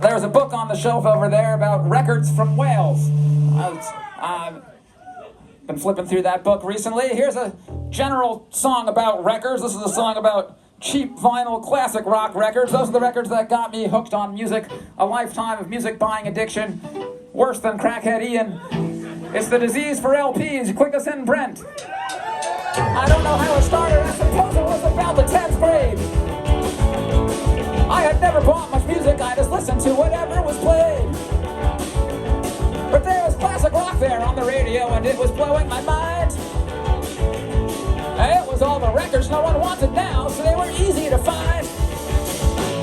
There's a book on the shelf over there about records from Wales. I've been flipping through that book recently. Here's a general song about records. This is a song about cheap vinyl classic rock records. Those are the records that got me hooked on music. A lifetime of music buying addiction. Worse than crackhead Ian. It's the disease for LPs. Quick us in, Brent. I don't know how it started. I suppose it was about the 10th grade. I had never bought much music. I just listened to whatever was played. But there was classic rock there on the radio, and it was blowing my mind. It was all the records no one wanted now, so they were easy to find.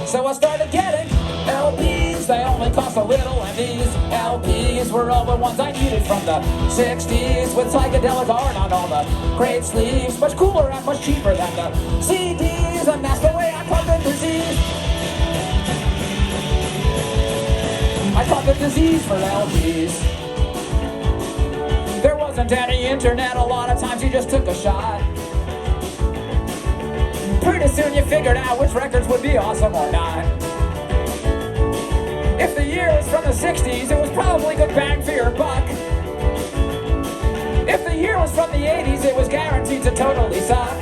So I started getting LPs. They only cost a little, and these LPs were all the ones I needed from the 60s, with psychedelic art on all the great sleeves, much cooler and much cheaper than the CDs, and that's the way I caught the disease. I caught the disease for LPs. There wasn't any internet, a lot of times you just took a shot. Pretty soon you figured out which records would be awesome or not. If the year was from the 60s, it was probably good bang for your buck. If the year was from the 80s, it was guaranteed to totally suck.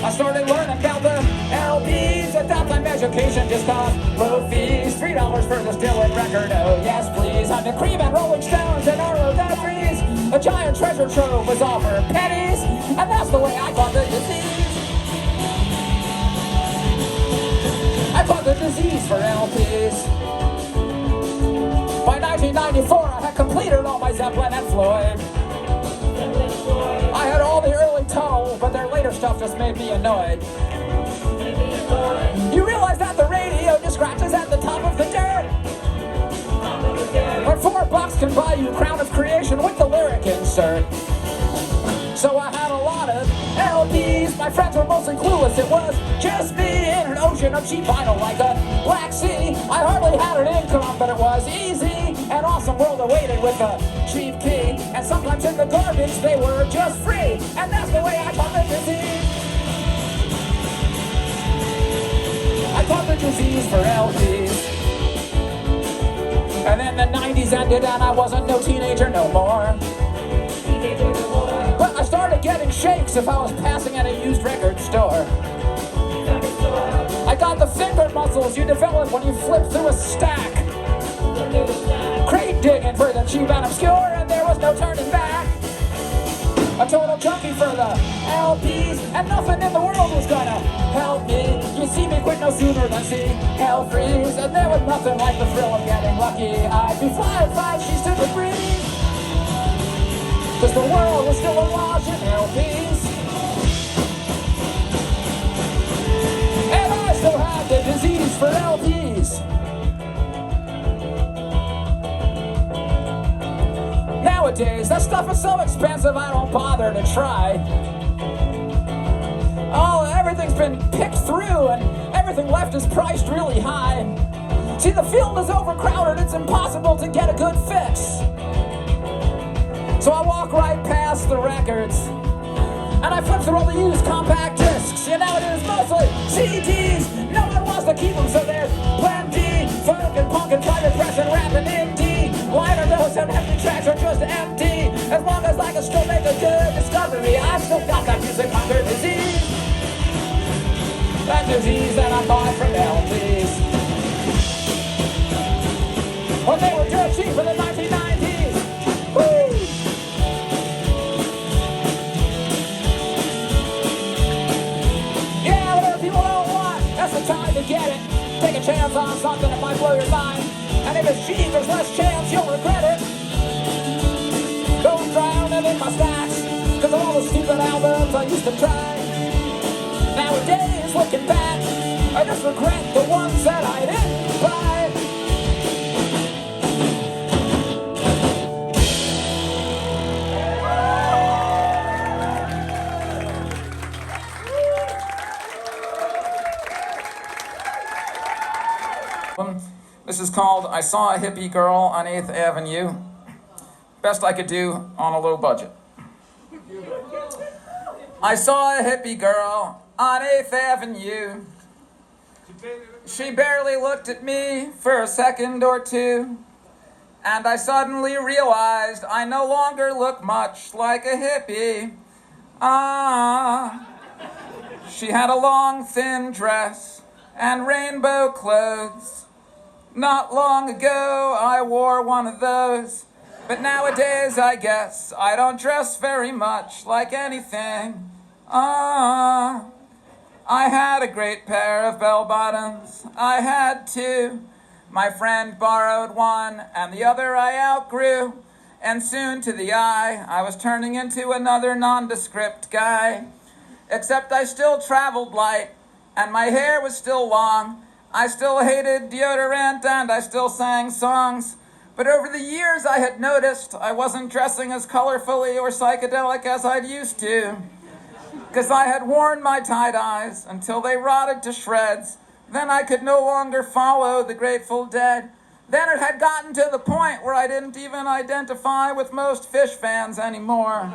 I started learning about the LPs. At that time, education just cost low fees. $3 for the Dylan record, oh yes please. I'm the Cream and Rolling Stones and ROWs. A giant treasure trove was all for pennies, and that's the way I caught the disease. I caught the disease for LPs. By 1994, I had completed all my Zeppelin and Floyd. I had all the early Toe, but their later stuff just made me annoyed. You realize that the radio just scratches at the top of the dirt. But $4 can buy you Crown of Creation with the lyric insert. So I had a lot of LPs. My friends were mostly clueless. It was just me in an ocean of cheap vinyl like a Black Sea. I hardly had an income, but it was easy. An awesome world awaited with a cheap key. And sometimes in the garbage they were just free. And that's the way I caught the disease. I caught the disease for LPs. And then the 90s ended and I wasn't no teenager no more. But I started getting shakes if I was passing at a used record store. I got the finger muscles you develop when you flip through a stack. Crate digging for the cheap and obscure, and there was no turning back. A total junkie for the LPs, and nothing in the world was gonna help me. You see me quit no sooner than see hell freeze, and there was nothing like the thrill of getting lucky. I'd be flying 5 sheets to the breeze. Cause the world was still awash in LPs. And I still had the disease for LPs. Nowadays, that stuff is so expensive I don't bother to try. Oh, everything's been picked through and everything left is priced really high. See, the field is overcrowded, it's impossible to get a good fix. So I walk right past the records and I flip through all the used compact discs. You know, it is mostly CDs. No one wants to keep them, so there's plenty. Folk and punk and private press and rap and indie. Liner notes and empty tracks are just empty. As long as I can still make a good discovery, I've still got that music hunger disease. That disease that I bought from LPs. When they were dirt cheap in the 1990s. Woo! That's the time to get it. Take a chance on something that might blow your mind. And if it's cheap, there's less chance you'll regret it. Don't drown it in my stacks, cause of all the stupid albums I used to try. Nowadays, looking back, I just regret the ones that I didn't buy. This is called I Saw a Hippie Girl on 8th Avenue. Best I could do on a low budget. I saw a hippie girl on 8th Avenue. She barely looked at me for a second or two, and I suddenly realized I no longer look much like a hippie. She had a long, thin dress and rainbow clothes. Not long ago, I wore one of those, but nowadays, I guess, I don't dress very much like anything. I had a great pair of bell-bottoms. I had two. My friend borrowed one, and the other I outgrew. And soon to the eye, I was turning into another nondescript guy. Except I still traveled light, and my hair was still long. I still hated deodorant, and I still sang songs. But over the years, I had noticed I wasn't dressing as colorfully or psychedelic as I'd used to. Because I had worn my tie-dyes until they rotted to shreds. Then I could no longer follow the Grateful Dead. Then it had gotten to the point where I didn't even identify with most Fish fans anymore.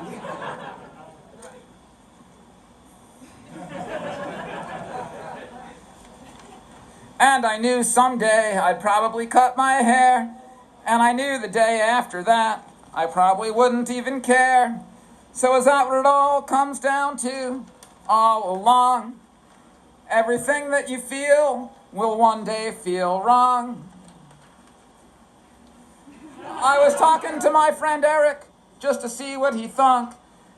And I knew someday I'd probably cut my hair. And I knew the day after that I probably wouldn't even care. So is that what it all comes down to, all along? Everything that you feel will one day feel wrong. I was talking to my friend Eric just to see what he thunk,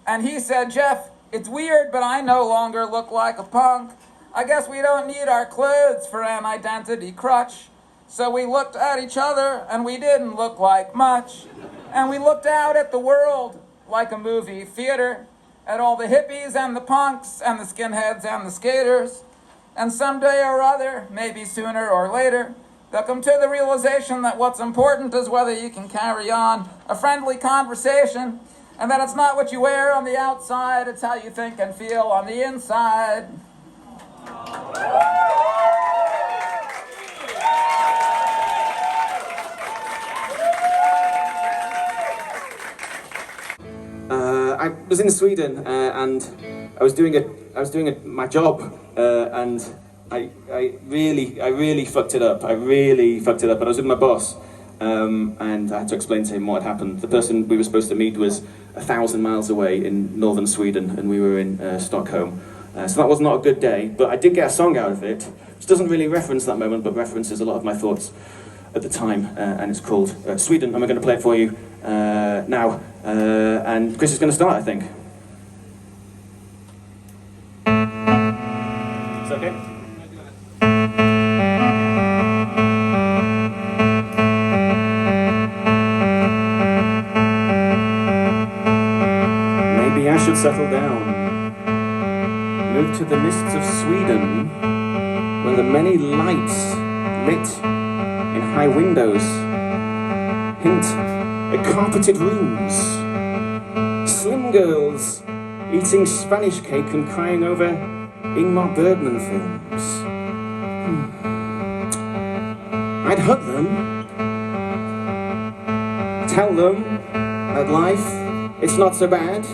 and he said, "Jeff, it's weird, but I no longer look like a punk. I guess we don't need our clothes for an identity crutch." So we looked at each other, and we didn't look like much. And we looked out at the world like a movie theater, at all the hippies and the punks and the skinheads and the skaters. And someday or other, maybe sooner or later, they'll come to the realization that what's important is whether you can carry on a friendly conversation, and that it's not what you wear on the outside, it's how you think and feel on the inside. I was in Sweden and I was doing my job, and I really fucked it up. I was with my boss, and I had to explain to him what had happened. The person we were supposed to meet was 1,000 miles away in northern Sweden, and we were in Stockholm. So that was not a good day, but I did get a song out of it, which doesn't really reference that moment, but references a lot of my thoughts at the time, and it's called Sweden, and we're going to play it for you now. And Chris is going to start, I think. Is that okay? Maybe I should settle down, move to the mists of Sweden, where the many lights lit in high windows hint at carpeted rooms, slim girls eating Spanish cake and crying over Ingmar Bergman films. I'd hug them, tell them that life, it's not so bad.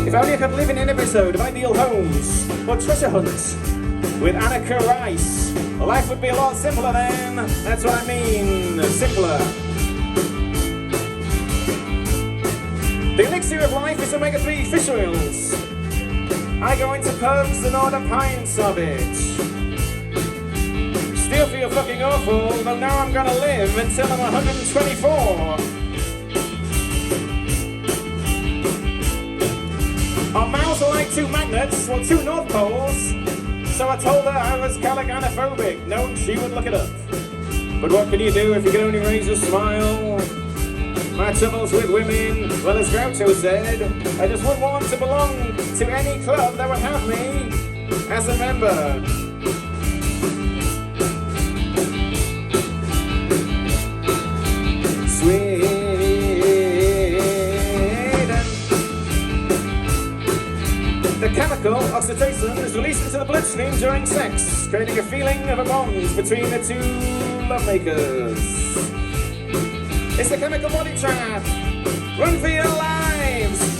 If only I could live in an episode of Ideal Homes or Treasure Hunt with Annika Rice, life would be a lot simpler then. That's what I mean, simpler. The elixir of life is omega-3 fish oils. I go into pubs and order pints of it. Still feel fucking awful, though now I'm gonna live until I'm 124. Our mouths are like two magnets, or two North Poles. So I told her I was caliganophobic. No, she would look it up. But what can you do if you can only raise a smile? My troubles with women, well, as Groucho said, I just wouldn't want to belong to any club that would have me as a member. The chemical oxytocin is released into the bloodstream scream during sex, creating a feeling of a bond between the two lovemakers. It's the chemical body trap. Run for your lives.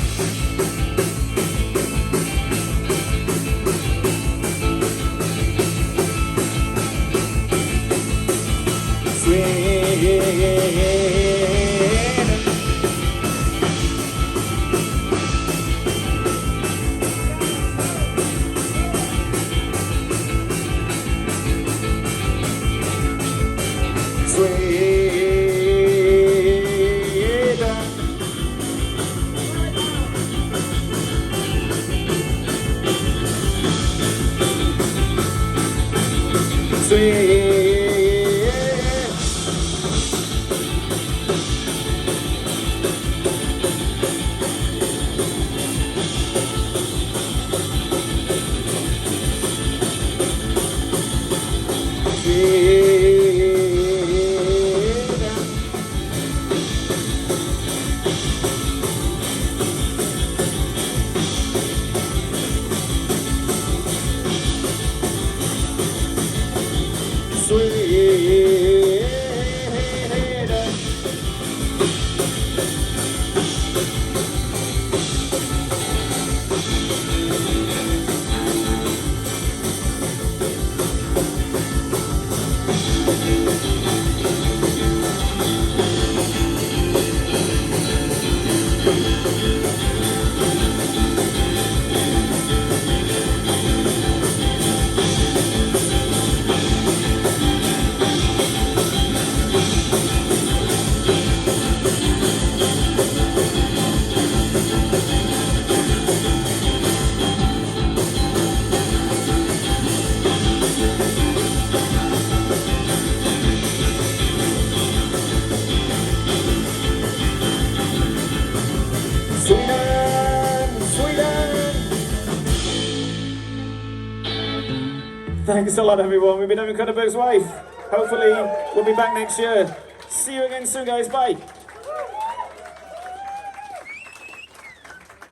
Thanks a lot, everyone. We've been having Cronenberg's wife. Hopefully, we'll be back next year. See you again soon, guys. Bye.